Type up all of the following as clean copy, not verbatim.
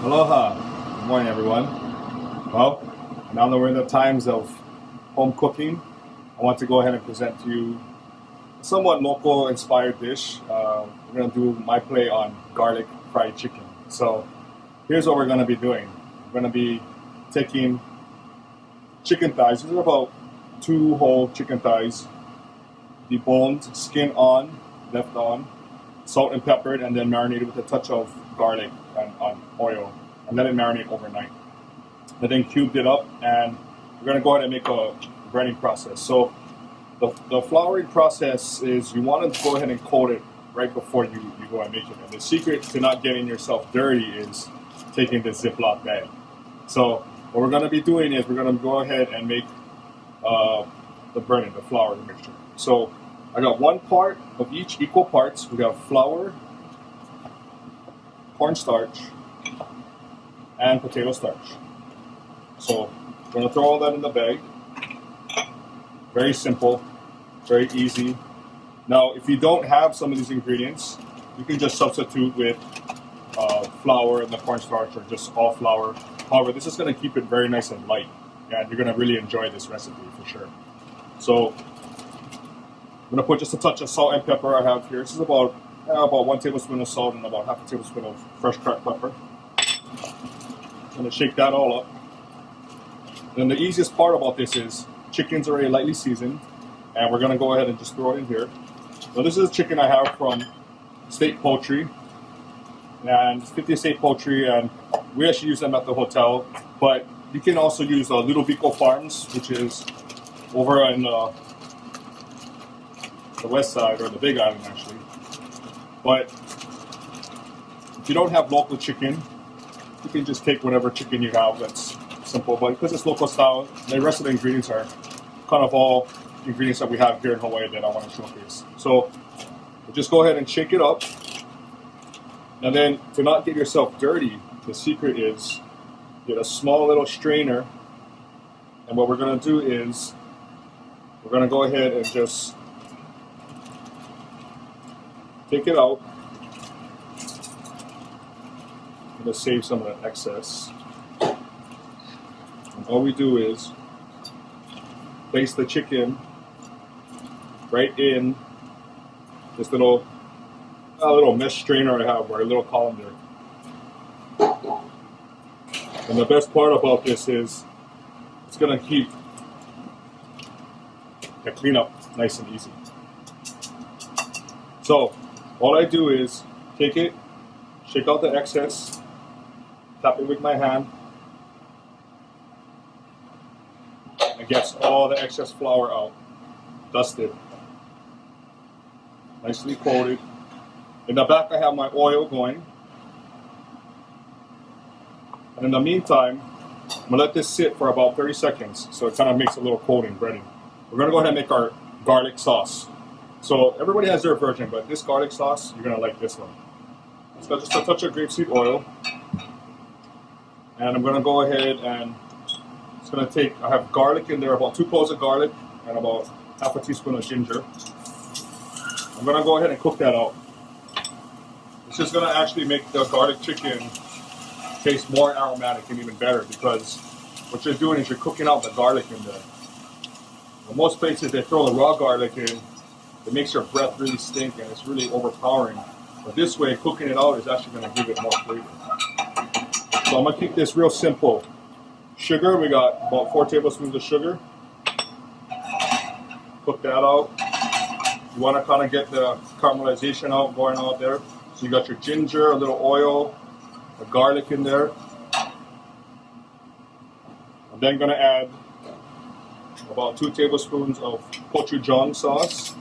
Aloha. Good morning, everyone. Well, now that we're in the times of home cooking, I want to go ahead and present to you a somewhat local inspired dish. We're going to do my play on garlic fried chicken. So here's what we're going to be doing. We're going to be taking chicken thighs. These are about 2 whole chicken thighs, deboned, skin on, left on, salt and peppered, and then marinated with a touch of garlic and oil, and let it marinate overnight. And then cubed it up, and we're going to go ahead and make a breading process. So the flouring process is you want to go ahead and coat it right before you go and make it. And the secret to not getting yourself dirty is taking this Ziploc bag. So what we're going to be doing is we're going to go ahead and make the breading, the flour mixture. So I got 1 part of each, equal parts. We got flour, cornstarch, and potato starch. So we're going to throw all that in the bag. Very simple, very easy. Now, if you don't have some of these ingredients, you can just substitute with flour and the cornstarch, or just all flour. However, this is going to keep it very nice and light, and you're going to really enjoy this recipe for sure. So I'm going to put just a touch of salt and pepper I have here. This is about 1 tablespoon of salt and about half a tablespoon of fresh cracked pepper. I'm going to shake that all up. And the easiest part about this is chicken's already lightly seasoned, and we're going to go ahead and just throw it in here. So this is chicken I have from State Poultry, and it's 50 State Poultry, and we actually use them at the hotel, but you can also use Little Vico Farms, which is over in the west side, or the Big Island actually. But if you don't have local chicken, you can just take whatever chicken you have. That's simple, but because it's local style, the rest of the ingredients are kind of all ingredients that we have here in Hawaii that I want to showcase. So we'll just go ahead and shake it up. And then to not get yourself dirty, the secret is get a small little strainer. And what we're going to do is we're going to go ahead and just take it out. I'm going to save some of the excess. And all we do is place the chicken right in this little mesh strainer I have, or a little colander. And the best part about this is it's going to keep the cleanup nice and easy. So all I do is take it, shake out the excess, tap it with my hand, and it gets all the excess flour out, dusted, nicely coated. In the back I have my oil going. And in the meantime, I'm going to let this sit for about 30 seconds so it kind of makes a little coating, breading. We're going to go ahead and make our garlic sauce. So everybody has their version, but this garlic sauce, you're going to like this one. It's got just a touch of grapeseed oil. And I'm going to go ahead and it's going to take, I have garlic in there, about 2 cloves of garlic and about half a teaspoon of ginger. I'm going to go ahead and cook that out. This is going to actually make the garlic chicken taste more aromatic and even better, because what you're doing is you're cooking out the garlic in there. In most places they throw the raw garlic in, it makes your breath really stink and it's really overpowering. But this way, cooking it out is actually going to give it more flavor. So I'm going to keep this real simple. Sugar, we got about 4 tablespoons of sugar. Cook that out. You want to kind of get the caramelization out, going out there. So you got your ginger, a little oil, the garlic in there. I'm then going to add about 2 tablespoons of gochujang sauce.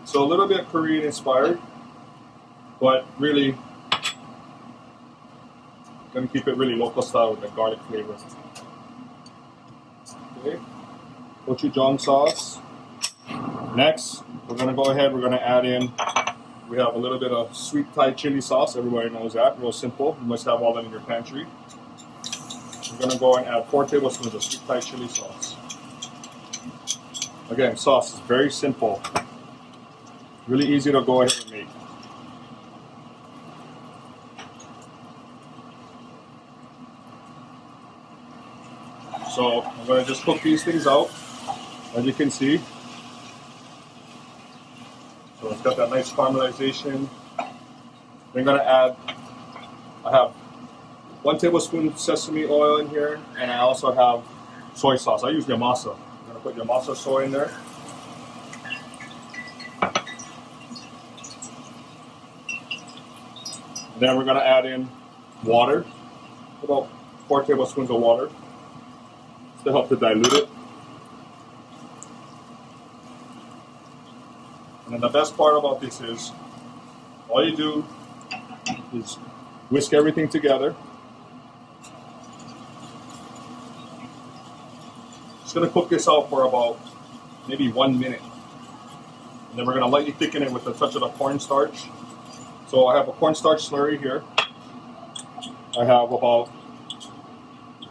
So a little bit Korean inspired, but really going to keep it really local style with the garlic flavor. Okay, gochujang sauce. Next, we're going to go ahead, we're going to add in, we have a little bit of sweet Thai chili sauce. Everybody knows that, real simple. You must have all that in your pantry. We're going to go and add 4 tablespoons of sweet Thai chili sauce. Again, sauce is very simple. Really easy to go ahead and make. So I'm going to just cook these things out, as you can see. So it's got that nice caramelization. Then I'm going to add, I have 1 tablespoon sesame oil in here, and I also have soy sauce. I use Yamasa. I'm going to put Yamasa soy in there. And then we're going to add in water, about 4 tablespoons of water, to help to dilute it. And then the best part about this is, all you do is whisk everything together. Just going to cook this out for about maybe 1 minute. And then we're going to lightly thicken it with a touch of the cornstarch. So I have a cornstarch slurry here. I have about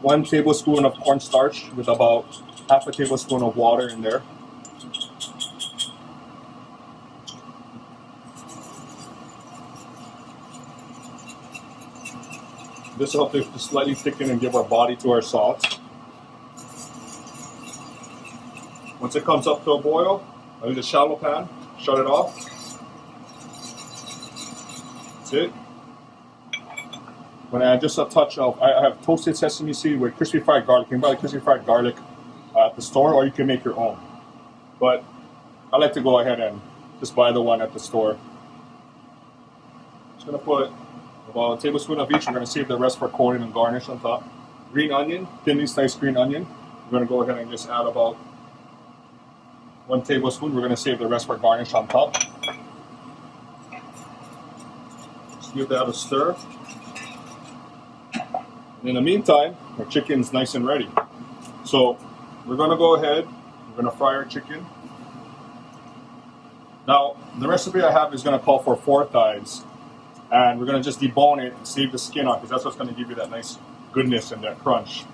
1 tablespoon of cornstarch with about half a tablespoon of water in there. This will help to slightly thicken and give our body to our sauce. Once it comes up to a boil, I use a shallow pan, shut it off. That's it. I'm going to add just a touch of, I have toasted sesame seed with crispy fried garlic. You can buy crispy fried garlic at the store, or you can make your own. But I like to go ahead and just buy the one at the store. Just going to put about a tablespoon of each. We're going to save the rest for coating and garnish on top. Green onion, thinly sliced green onion. We're going to go ahead and just add about 1 tablespoon. We're going to save the rest for garnish on top. Just give that a stir. And in the meantime, our chicken's nice and ready. So we're going to go ahead. We're going to fry our chicken. Now, the recipe I have is going to call for 4 thighs. And we're going to just debone it and save the skin off, because that's what's going to give you that nice goodness and that crunch.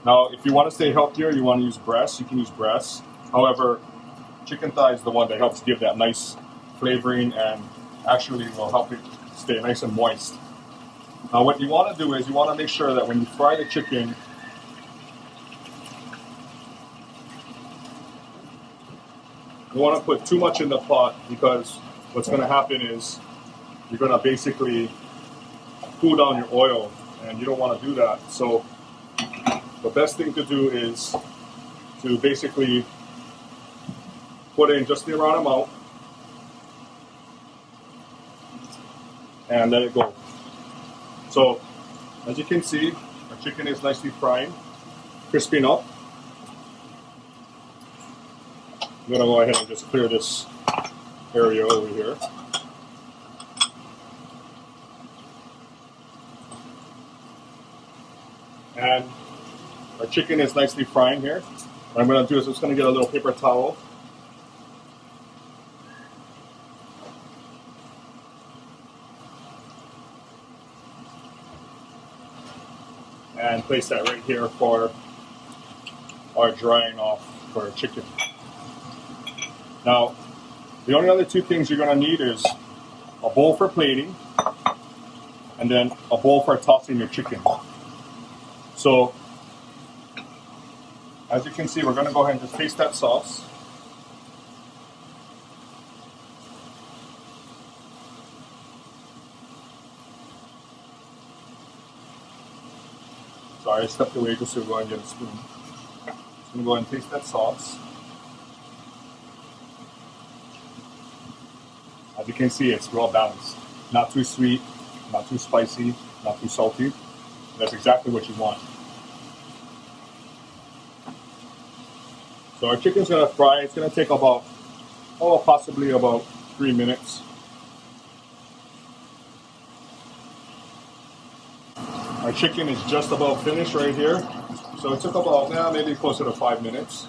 Now, if you want to stay healthier, you want to use breasts, you can use breasts. However, chicken thigh is the one that helps give that nice flavoring and actually will help it stay nice and moist. Now, what you want to do is you want to make sure that when you fry the chicken, you want to put too much in the pot, because what's going to happen is you're going to basically cool down your oil, and you don't want to do that. So the best thing to do is to basically put in just the right amount and let it go. So as you can see, our chicken is nicely fried, crisping up. I'm going to go ahead and just clear this area over here. And our chicken is nicely frying here. What I'm going to do is I'm just going to get a little paper towel. And place that right here for our drying off for our chicken. Now, the only other 2 things you're going to need is a bowl for plating and then a bowl for tossing your chicken. So, as you can see, we're going to go ahead and just taste that sauce. Sorry, I stepped away just to go and get a spoon. Just going to go ahead and taste that sauce. As you can see, it's well balanced. Not too sweet, not too spicy, not too salty. That's exactly what you want. So our chicken's going to fry. It's going to take about, possibly about 3 minutes. Our chicken is just about finished right here. So it took about, maybe closer to 5 minutes.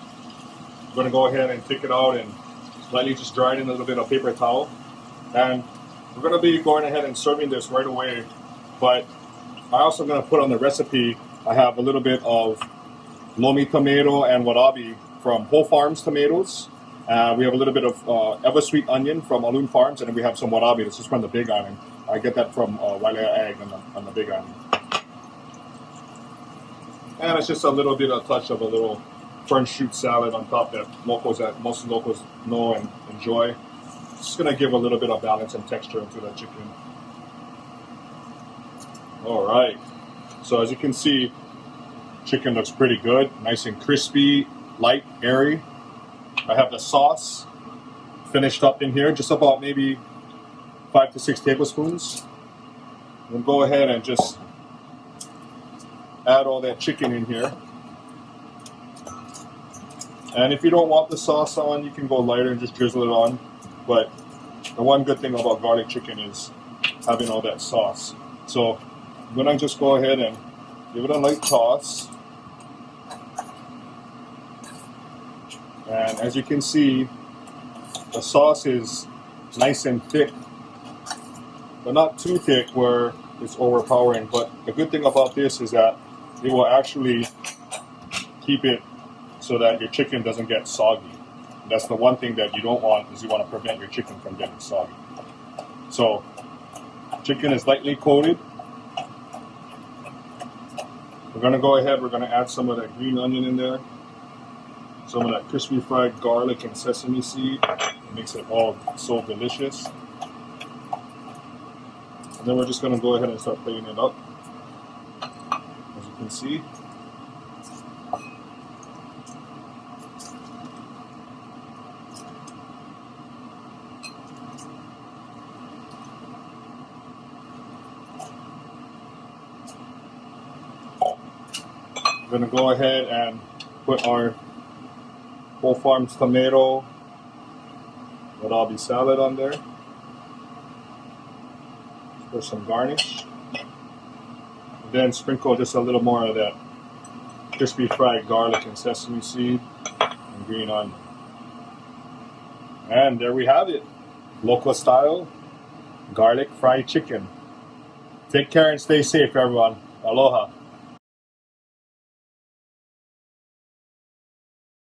I'm going to go ahead and take it out and slightly just dry it in a little bit of paper towel. And we're going to be going ahead and serving this right away. But I'm also going to put on the recipe, I have a little bit of lomi tomato and warabi from Whole Farms tomatoes. We have a little bit of Eversweet onion from Aloon Farms, and then we have some warabi. This is from the Big Island. I get that from Wailea Ag on the Big Island. And it's just a little bit of touch of a little fern shoot salad on top that most locals know and enjoy. Just gonna give a little bit of balance and texture into the chicken. All right. So as you can see, chicken looks pretty good, nice and crispy, light, airy. I have the sauce finished up in here, just about maybe 5 to 6 tablespoons. Then go ahead and just add all that chicken in here. And if you don't want the sauce on, you can go lighter and just drizzle it on. But the one good thing about garlic chicken is having all that sauce. So I'm gonna just go ahead and give it a light toss. And as you can see, the sauce is nice and thick, but not too thick where it's overpowering. But the good thing about this is that it will actually keep it so that your chicken doesn't get soggy. That's the one thing that you don't want, is you want to prevent your chicken from getting soggy. So chicken is lightly coated. We're going to go ahead, we're going to add some of that green onion in there, some of that crispy fried garlic and sesame seed. It makes it all so delicious. And then we're just going to go ahead and start plating it up, as you can see. We're going to go ahead and put our Whole Farms tomato wasabi salad on there. For some garnish. And then sprinkle just a little more of that crispy fried garlic and sesame seed and green onion. And there we have it. Local style garlic fried chicken. Take care and stay safe, everyone. Aloha.